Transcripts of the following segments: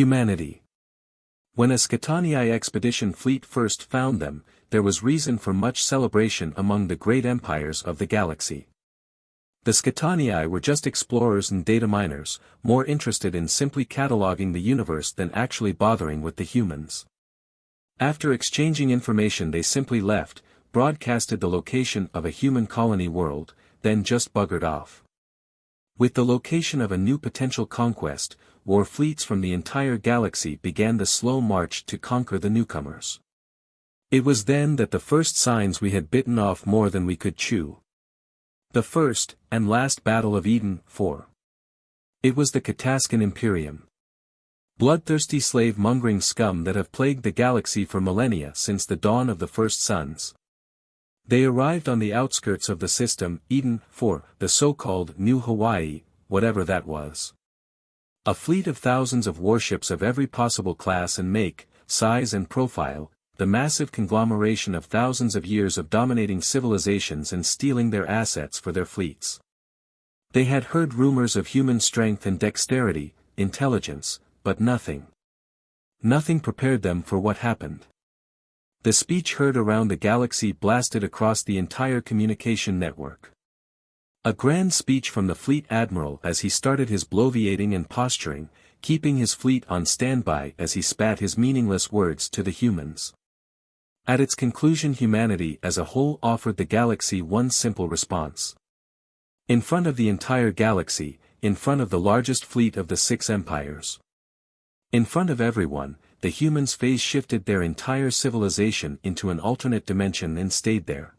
Humanity. When a Skitanii expedition fleet first found them, there was reason for much celebration among the great empires of the galaxy. The Skitanii were just explorers and data miners, more interested in simply cataloging the universe than actually bothering with the humans. After exchanging information they simply left, broadcasted the location of a human colony world, then just buggered off. With the location of a new potential conquest, war fleets from the entire galaxy began the slow march to conquer the newcomers. It was then that the first signs we had bitten off more than we could chew. The first, and last Battle of Eden, 4. It was the Kataskan Imperium. Bloodthirsty slave-mongering scum that have plagued the galaxy for millennia since the dawn of the first suns. They arrived on the outskirts of the system, Eden, 4, the so-called New Hawaii, whatever that was. A fleet of thousands of warships of every possible class and make, size and profile, the massive conglomeration of thousands of years of dominating civilizations and stealing their assets for their fleets. They had heard rumors of human strength and dexterity, intelligence, but nothing. Nothing prepared them for what happened. The speech heard around the galaxy blasted across the entire communication network. A grand speech from the fleet admiral as he started his bloviating and posturing, keeping his fleet on standby as he spat his meaningless words to the humans. At its conclusion humanity as a whole offered the galaxy one simple response. In front of the entire galaxy, in front of the largest fleet of the 6 empires. In front of everyone, the humans phase-shifted their entire civilization into an alternate dimension and stayed there.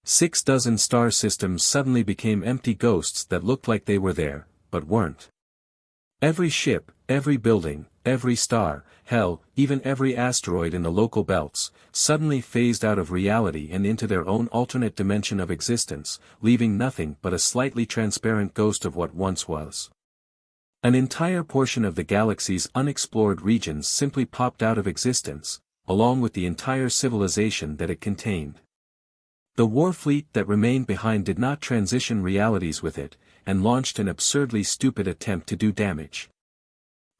6 dozen star systems suddenly became empty ghosts that looked like they were there, but weren't. Every ship, every building, every star, hell, even every asteroid in the local belts, suddenly phased out of reality and into their own alternate dimension of existence, leaving nothing but a slightly transparent ghost of what once was. An entire portion of the galaxy's unexplored regions simply popped out of existence, along with the entire civilization that it contained. The war fleet that remained behind did not transition realities with it, and launched an absurdly stupid attempt to do damage.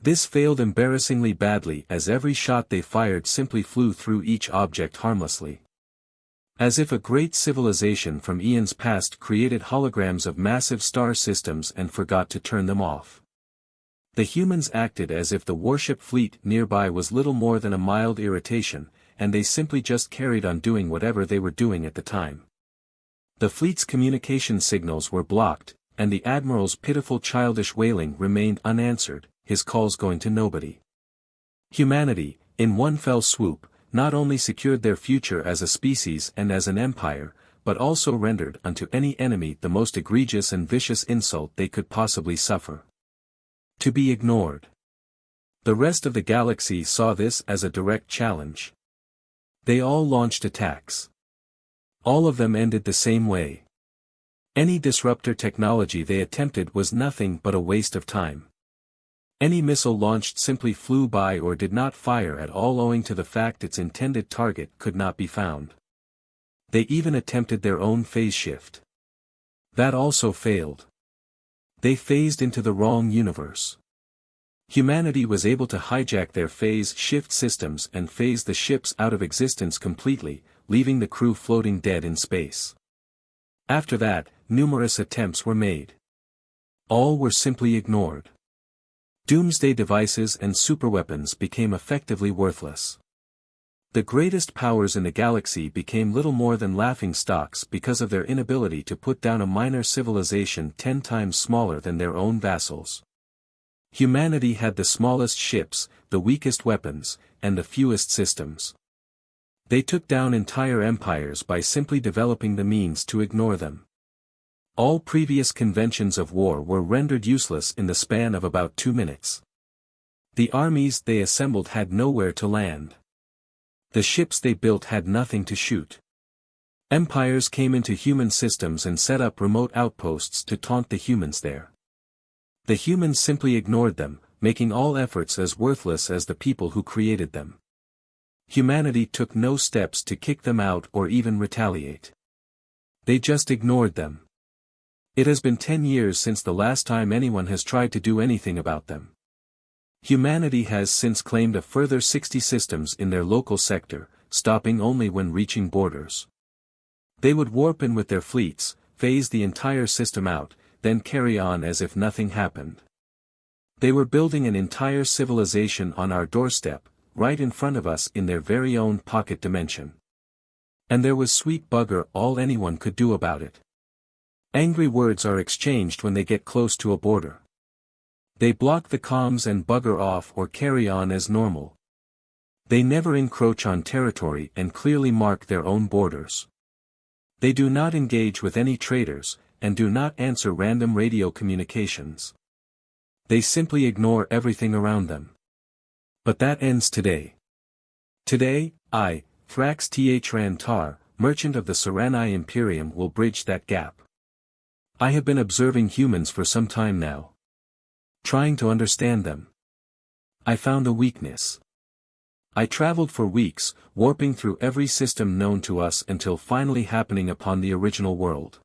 This failed embarrassingly badly as every shot they fired simply flew through each object harmlessly. As if a great civilization from eons past created holograms of massive star systems and forgot to turn them off. The humans acted as if the warship fleet nearby was little more than a mild irritation, and they simply just carried on doing whatever they were doing at the time. The fleet's communication signals were blocked, and the admiral's pitiful childish wailing remained unanswered, his calls going to nobody. Humanity, in one fell swoop, not only secured their future as a species and as an empire, but also rendered unto any enemy the most egregious and vicious insult they could possibly suffer. To be ignored. The rest of the galaxy saw this as a direct challenge. They all launched attacks. All of them ended the same way. Any disruptor technology they attempted was nothing but a waste of time. Any missile launched simply flew by or did not fire at all owing to the fact its intended target could not be found. They even attempted their own phase shift. That also failed. They phased into the wrong universe. Humanity was able to hijack their phase shift systems and phase the ships out of existence completely, leaving the crew floating dead in space. After that, numerous attempts were made. All were simply ignored. Doomsday devices and superweapons became effectively worthless. The greatest powers in the galaxy became little more than laughingstocks because of their inability to put down a minor civilization 10 times smaller than their own vassals. Humanity had the smallest ships, the weakest weapons, and the fewest systems. They took down entire empires by simply developing the means to ignore them. All previous conventions of war were rendered useless in the span of about 2 minutes. The armies they assembled had nowhere to land. The ships they built had nothing to shoot. Empires came into human systems and set up remote outposts to taunt the humans there. The humans simply ignored them, making all efforts as worthless as the people who created them. Humanity took no steps to kick them out or even retaliate. They just ignored them. It has been 10 years since the last time anyone has tried to do anything about them. Humanity has since claimed a further 60 systems in their local sector, stopping only when reaching borders. They would warp in with their fleets, phase the entire system out, then carry on as if nothing happened. They were building an entire civilization on our doorstep, right in front of us in their very own pocket dimension. And there was sweet bugger all anyone could do about it. Angry words are exchanged when they get close to a border. They block the comms and bugger off or carry on as normal. They never encroach on territory and clearly mark their own borders. They do not engage with any traders, and do not answer random radio communications. They simply ignore everything around them. But that ends today. Today, I, Thrax Rantar, merchant of the Serenai Imperium, will bridge that gap. I have been observing humans for some time now. Trying to understand them. I found a weakness. I traveled for weeks, warping through every system known to us until finally happening upon the original world.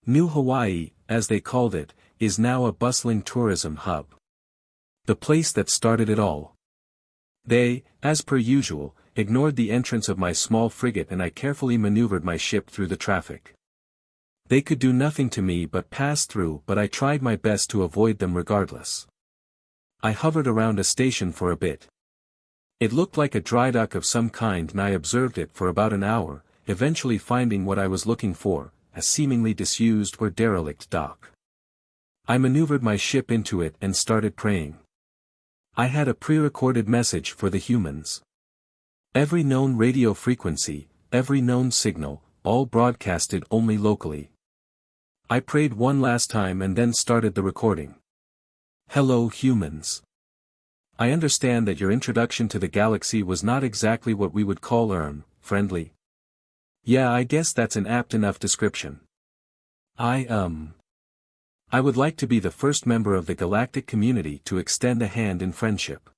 New Hawaii, as they called it, is now a bustling tourism hub. The place that started it all. They, as per usual, ignored the entrance of my small frigate and I carefully maneuvered my ship through the traffic. They could do nothing to me but pass through, but I tried my best to avoid them regardless. I hovered around a station for a bit. It looked like a dry dock of some kind and I observed it for about an hour, eventually finding what I was looking for, a seemingly disused or derelict dock. I maneuvered my ship into it and started praying. I had a pre-recorded message for the humans. Every known radio frequency, every known signal, all broadcasted only locally. I prayed one last time and then started the recording. Hello humans. I understand that your introduction to the galaxy was not exactly what we would call friendly. Yeah, I guess that's an apt enough description. I would like to be the first member of the galactic community to extend a hand in friendship.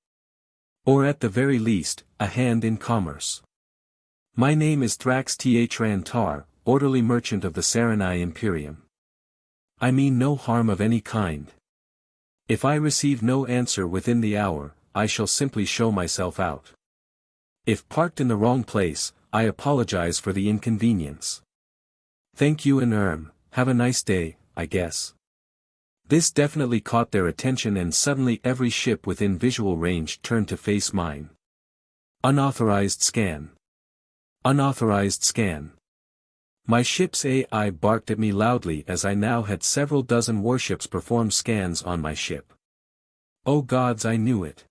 Or at the very least, a hand in commerce. My name is Thrax Rantar, orderly merchant of the Serenai Imperium. I mean no harm of any kind. If I receive no answer within the hour, I shall simply show myself out. If parked in the wrong place, I apologize for the inconvenience. Thank you and have a nice day, I guess. This definitely caught their attention and suddenly every ship within visual range turned to face mine. Unauthorized scan. Unauthorized scan. My ship's AI barked at me loudly as I now had several dozen warships perform scans on my ship. Oh gods, I knew it.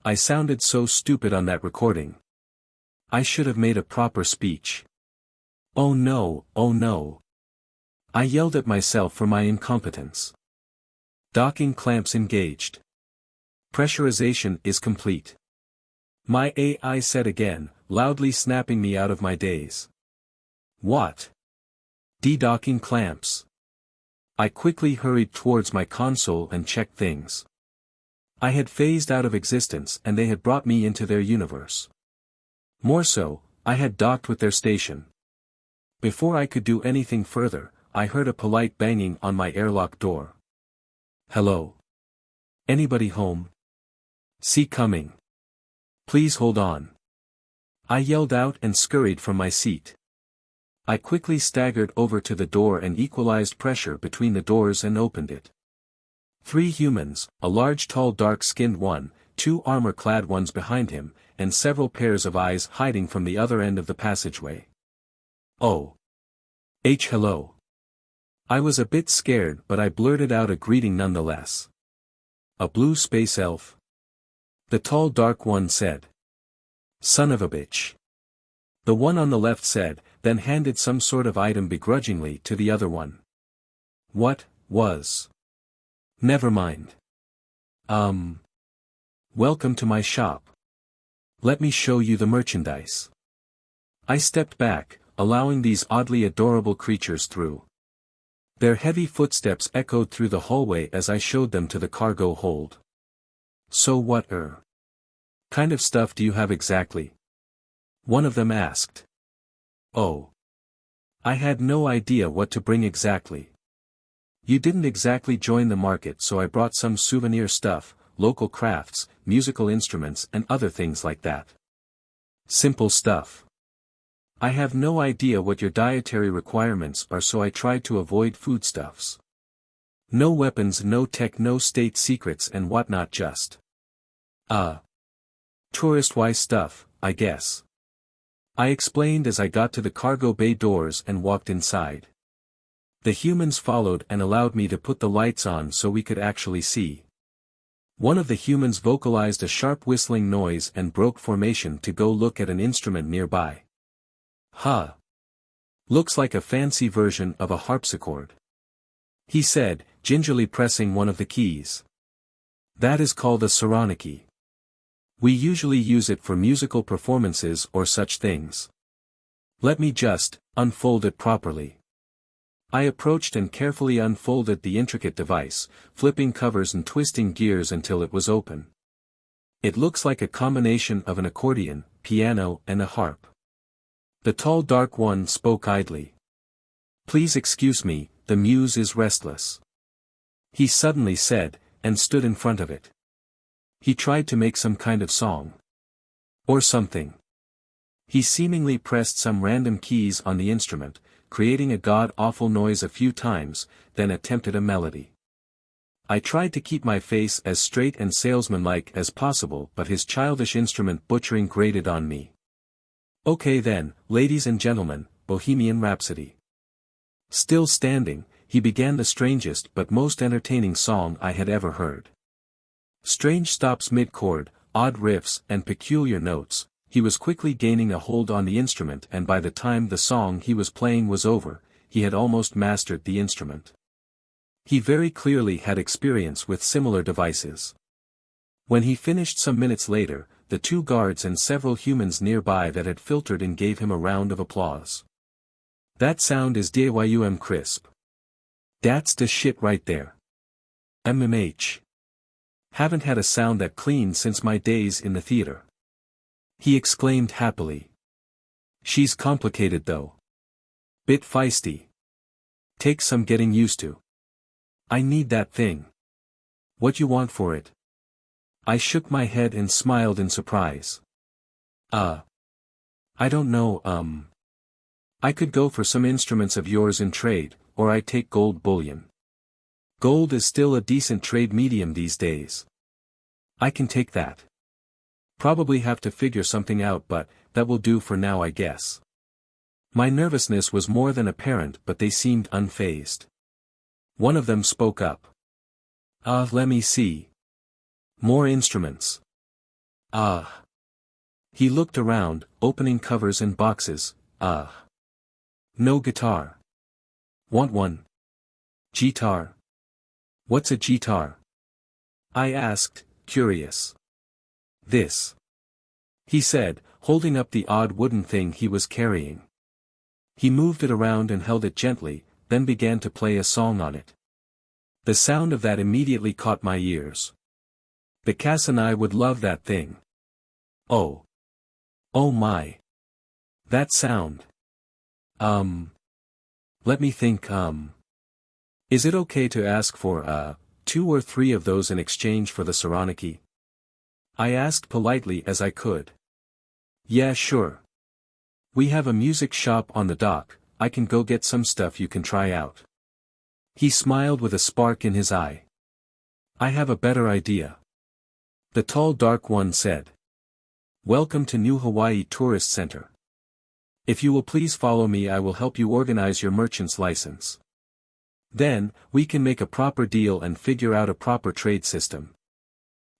I sounded so stupid on that recording. I should have made a proper speech. Oh no, oh no. I yelled at myself for my incompetence. Docking clamps engaged. Pressurization is complete. My AI said again, loudly snapping me out of my daze. What? De-docking clamps. I quickly hurried towards my console and checked things. I had phased out of existence and they had brought me into their universe. More so, I had docked with their station. Before I could do anything further, I heard a polite banging on my airlock door. Hello? Anybody home? See coming. Please hold on. I yelled out and scurried from my seat. I quickly staggered over to the door and equalized pressure between the doors and opened it. 3 humans, a large tall dark-skinned one, 2 armor-clad ones behind him, and several pairs of eyes hiding from the other end of the passageway. Oh. Hello. I was a bit scared but I blurted out a greeting nonetheless. A blue space elf? The tall dark one said. Son of a bitch. The one on the left said, then handed some sort of item begrudgingly to the other one. What was? Never mind. Welcome to my shop. Let me show you the merchandise. I stepped back, allowing these oddly adorable creatures through. Their heavy footsteps echoed through the hallway as I showed them to the cargo hold. So what kind of stuff do you have exactly? One of them asked. Oh. I had no idea what to bring exactly. You didn't exactly join the market, so I brought some souvenir stuff, local crafts, musical instruments and other things like that. Simple stuff. I have no idea what your dietary requirements are, so I try to avoid foodstuffs. No weapons, no tech, no state secrets and whatnot, just tourist-wise stuff, I guess. I explained as I got to the cargo bay doors and walked inside. The humans followed and allowed me to put the lights on so we could actually see. One of the humans vocalized a sharp whistling noise and broke formation to go look at an instrument nearby. Huh. Looks like a fancy version of a harpsichord, he said, gingerly pressing one of the keys. That is called a saroniki. We usually use it for musical performances or such things. Let me just unfold it properly. I approached and carefully unfolded the intricate device, flipping covers and twisting gears until it was open. It looks like a combination of an accordion, piano, and a harp. The tall dark one spoke idly. Please excuse me, the muse is restless, he suddenly said, and stood in front of it. He tried to make some kind of song. Or something. He seemingly pressed some random keys on the instrument, creating a god-awful noise a few times, then attempted a melody. I tried to keep my face as straight and salesmanlike as possible, but his childish instrument butchering grated on me. Okay then, ladies and gentlemen, Bohemian Rhapsody. Still standing, he began the strangest but most entertaining song I had ever heard. Strange stops mid-chord, odd riffs and peculiar notes. He was quickly gaining a hold on the instrument, and by the time the song he was playing was over, he had almost mastered the instrument. He very clearly had experience with similar devices. When he finished some minutes later, the 2 guards and several humans nearby that had filtered in gave him a round of applause. That sound is DYUM crisp. That's the shit right there. MMH. Haven't had a sound that clean since my days in the theater, he exclaimed happily. She's complicated though. Bit feisty. Takes some getting used to. I need that thing. What you want for it? I shook my head and smiled in surprise. I don't know, I could go for some instruments of yours in trade, or I take gold bullion. Gold is still a decent trade medium these days. I can take that. Probably have to figure something out, but that will do for now, I guess. My nervousness was more than apparent, but they seemed unfazed. One of them spoke up. Let me see. More instruments. He looked around, opening covers and boxes. No guitar. Want one? Guitar. What's a guitar? I asked, curious. This, he said, holding up the odd wooden thing he was carrying. He moved it around and held it gently, then began to play a song on it. The sound of that immediately caught my ears. The Cass and I would love that thing. Oh. Oh my. That sound. Let me think, Is it okay to ask for, 2 or 3 of those in exchange for the saroniki? I asked politely as I could. Yeah, sure. We have a music shop on the dock, I can go get some stuff you can try out. He smiled with a spark in his eye. I have a better idea. The tall dark one said. Welcome to New Hawaii Tourist Center. If you will please follow me, I will help you organize your merchant's license. Then, we can make a proper deal and figure out a proper trade system.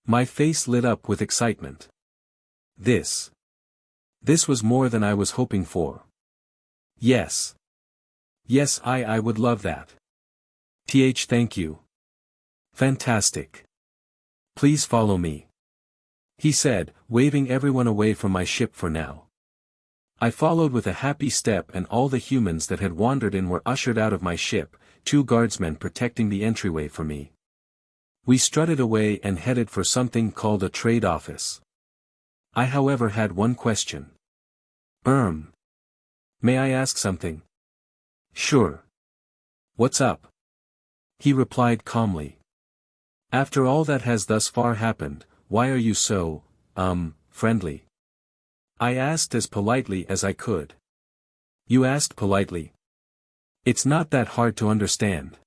My face lit up with excitement. This was more than I was hoping for. Yes. Yes, I would love that. Thank you. Fantastic. Please follow me, he said, waving everyone away from my ship for now. I followed with a happy step, and all the humans that had wandered in were ushered out of my ship, 2 guardsmen protecting the entryway for me. We strutted away and headed for something called a trade office. I however had one question. May I ask something? Sure. What's up? He replied calmly. After all that has thus far happened, why are you so, friendly? I asked as politely as I could. You asked politely. It's not that hard to understand.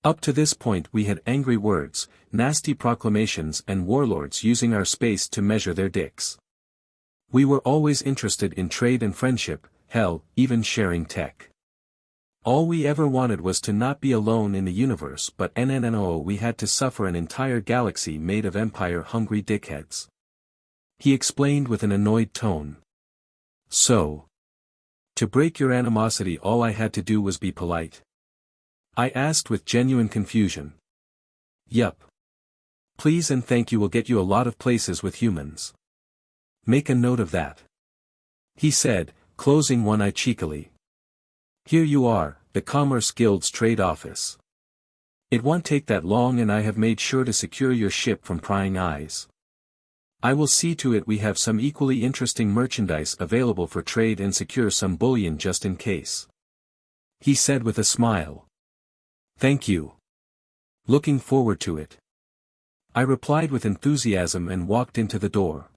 Up to this point we had angry words, nasty proclamations and warlords using our space to measure their dicks. We were always interested in trade and friendship, hell, even sharing tech. All we ever wanted was to not be alone in the universe, but we had to suffer an entire galaxy made of empire-hungry dickheads. He explained with an annoyed tone. So, to break your animosity all I had to do was be polite? I asked with genuine confusion. Yup. Please and thank you will get you a lot of places with humans. Make a note of that. He said, closing one eye cheekily. Here you are, the Commerce Guild's trade office. It won't take that long and I have made sure to secure your ship from prying eyes. I will see to it we have some equally interesting merchandise available for trade and secure some bullion just in case. He said with a smile. Thank you. Looking forward to it. I replied with enthusiasm and walked into the door.